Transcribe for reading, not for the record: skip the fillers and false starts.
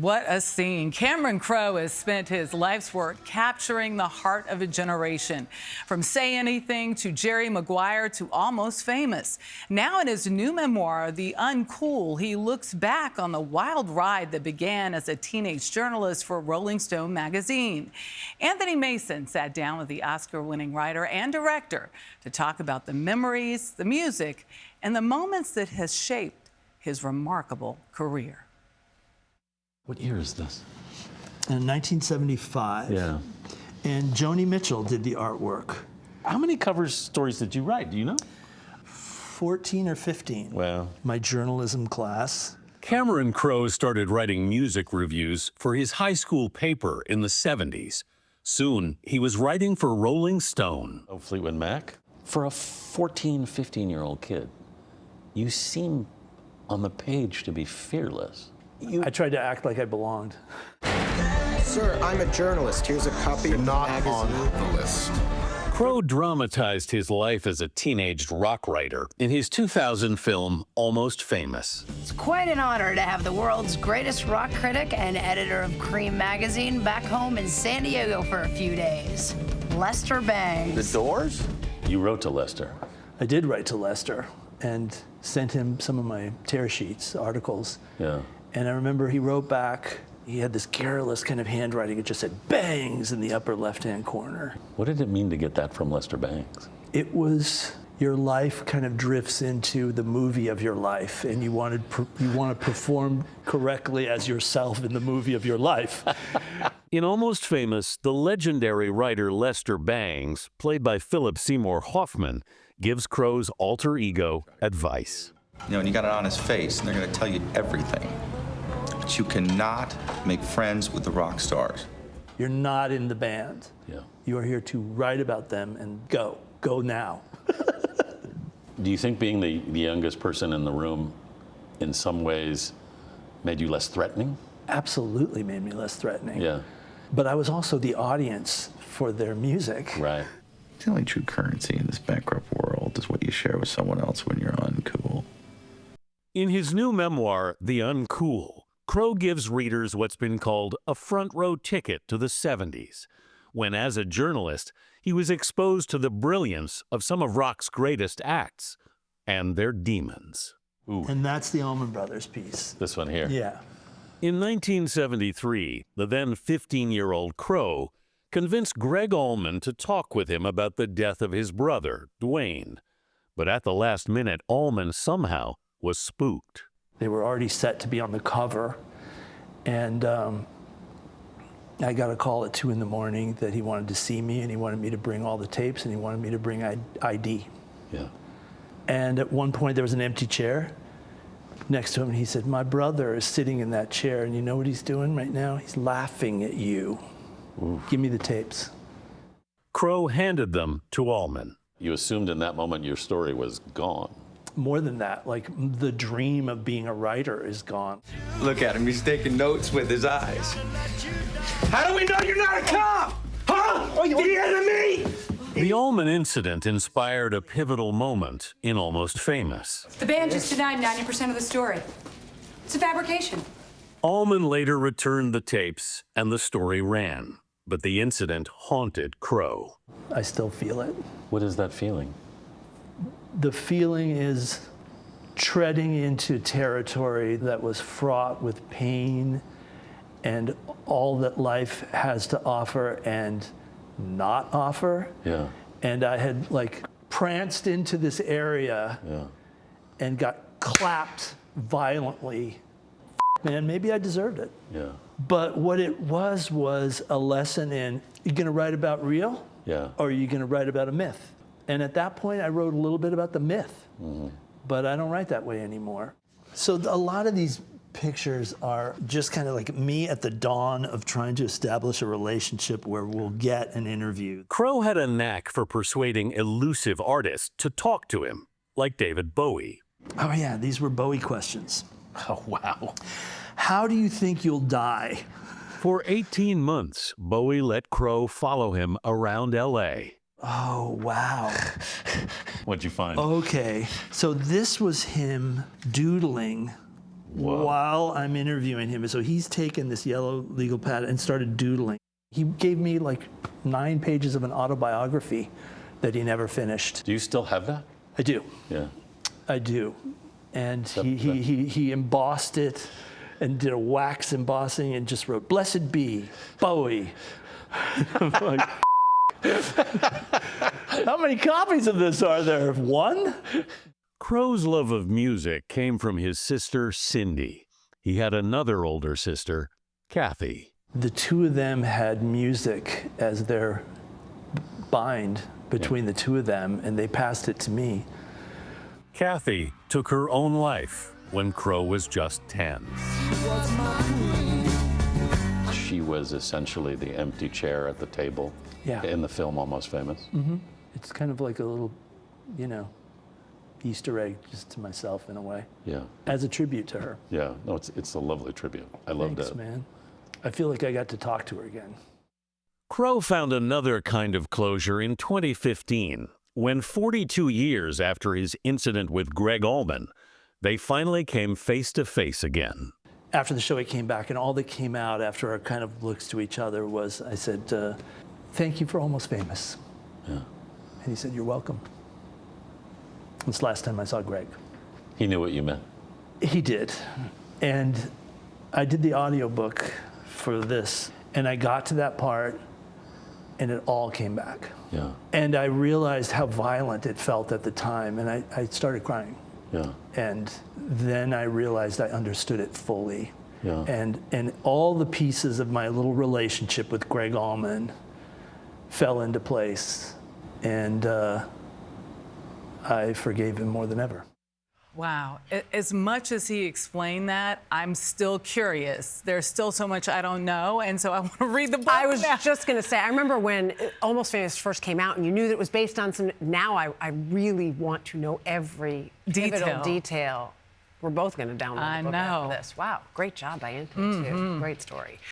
What a scene. Cameron Crowe has spent his life's work capturing the heart of a generation. From Say Anything to Jerry Maguire to Almost Famous. Now in his new memoir, The Uncool, he looks back on the wild ride that began as a teenage journalist for Rolling Stone magazine. Anthony Mason sat down with the Oscar-winning writer and director to talk about the memories, the music, and the moments that has shaped his remarkable career. What year is this? In 1975. Yeah. And Joni Mitchell did the artwork. How many cover stories did you write? Do you know? 14 or 15. Wow. My journalism class. Cameron Crowe started writing music reviews for his high school paper in the 70s. Soon, he was writing for Rolling Stone. Oh, Fleetwood Mac? For a 14, 15-year-old kid, you seem on the page to be fearless. I tried to act like I belonged. Sir, I'm a journalist. Here's a copy of the magazine. Not on the list. Crowe dramatized his life as a teenage rock writer in his 2000 film, Almost Famous. It's quite an honor to have the world's greatest rock critic and editor of Cream magazine back home in San Diego for a few days. Lester Bangs. The Doors? You wrote to Lester. I did write to Lester and sent him some of my tear sheets, articles. Yeah. And I remember he wrote back, he had this careless kind of handwriting. It just said Bangs in the upper left-hand corner. What did it mean to get that from Lester Bangs? It was your life kind of drifts into the movie of your life, and you want to perform correctly as yourself in the movie of your life. In Almost Famous, the legendary writer Lester Bangs, played by Philip Seymour Hoffman, gives Crowe's alter ego advice. You know, and you got it on his face, and they're going to tell you everything. But you cannot make friends with the rock stars. You're not in the band. Yeah. You are here to write about them and go now. Do you think being the youngest person in the room in some ways made you less threatening? Absolutely made me less threatening. Yeah. But I was also the audience for their music. Right. The only true currency in this bankrupt world is what you share with someone else when you're uncool. In his new memoir, The Uncool, Crowe gives readers what's been called a front-row ticket to the 70s, when as a journalist, he was exposed to the brilliance of some of rock's greatest acts and their demons. Ooh. And that's the Allman Brothers piece. This one here. Yeah. In 1973, the then 15-year-old Crowe convinced Gregg Allman to talk with him about the death of his brother, Dwayne. But at the last minute, Allman somehow was spooked. They were already set to be on the cover, and I got a call at 2 in the morning that he wanted to see me, and he wanted me to bring all the tapes, and he wanted me to bring ID. Yeah. And at one point, there was an empty chair next to him, and he said, "My brother is sitting in that chair, and you know what he's doing right now? He's laughing at you. Ooh. Give me the tapes." Crowe handed them to Allman. You assumed in that moment your story was gone. More than that, like the dream of being a writer is gone. Look at him. He's taking notes with his eyes. How do we know you're not a cop? Huh? Oh, you the enemy? The Allman incident inspired a pivotal moment in Almost Famous. The band just denied 90% of the story. It's a fabrication. Allman later returned the tapes, and the story ran. But the incident haunted Crowe. I still feel it. What is that feeling? The feeling is treading into territory that was fraught with pain and all that life has to offer and not offer. Yeah. And I had like pranced into this area and got clapped violently. Man, maybe I deserved it. Yeah. But what it was a lesson in, you gonna write about real? Yeah. Or are you gonna write about a myth? And at that point, I wrote a little bit about the myth, but I don't write that way anymore. So a lot of these pictures are just kind of like me at the dawn of trying to establish a relationship where we'll get an interview. Crowe had a knack for persuading elusive artists to talk to him, like David Bowie. Oh yeah, these were Bowie questions. Oh, wow. How do you think you'll die? For 18 months, Bowie let Crowe follow him around L.A. Oh, wow. What'd you find? Okay, so this was him doodling while I'm interviewing him. So he's taken this yellow legal pad and started doodling. He gave me like 9 pages of an autobiography that he never finished. Do you still have that? I do. Yeah. I do. And he embossed it and did a wax embossing and just wrote, "Blessed be Bowie." I'm like, how many copies of this are there? 1? Crowe's love of music came from his sister, Cindy. He had another older sister, Kathy. The two of them had music as their bind between the two of them, and they passed it to me. Kathy took her own life when Crowe was just 10. She was essentially the empty chair at the table in the film Almost Famous. Mm-hmm. It's kind of like a little, Easter egg just to myself in a way. Yeah. As a tribute to her. Yeah. No, it's a lovely tribute. I loved it. Thanks, man. I feel like I got to talk to her again. Crowe found another kind of closure in 2015, when 42 years after his incident with Gregg Allman, they finally came face to face again. After the show, he came back, and all that came out after our kind of looks to each other was, I said, "Thank you for Almost Famous." Yeah. And he said, "You're welcome." This last time I saw Gregg. He knew what you meant. He did. And I did the audiobook for this, and I got to that part, and it all came back. Yeah. And I realized how violent it felt at the time, and I started crying. Yeah. And then I realized I understood it fully. Yeah. And all the pieces of my little relationship with Gregg Allman fell into place, and I forgave him more than ever. Wow. As much as he explained that, I'm still curious. There's still so much I don't know, and so I want to read the book. I was now. just going to say, I remember when Almost Famous first came out, and you knew that it was based on some. Now I really want to know every pivotal detail. We're both going to download the book after this. Wow, great job, Diane, too. Great story.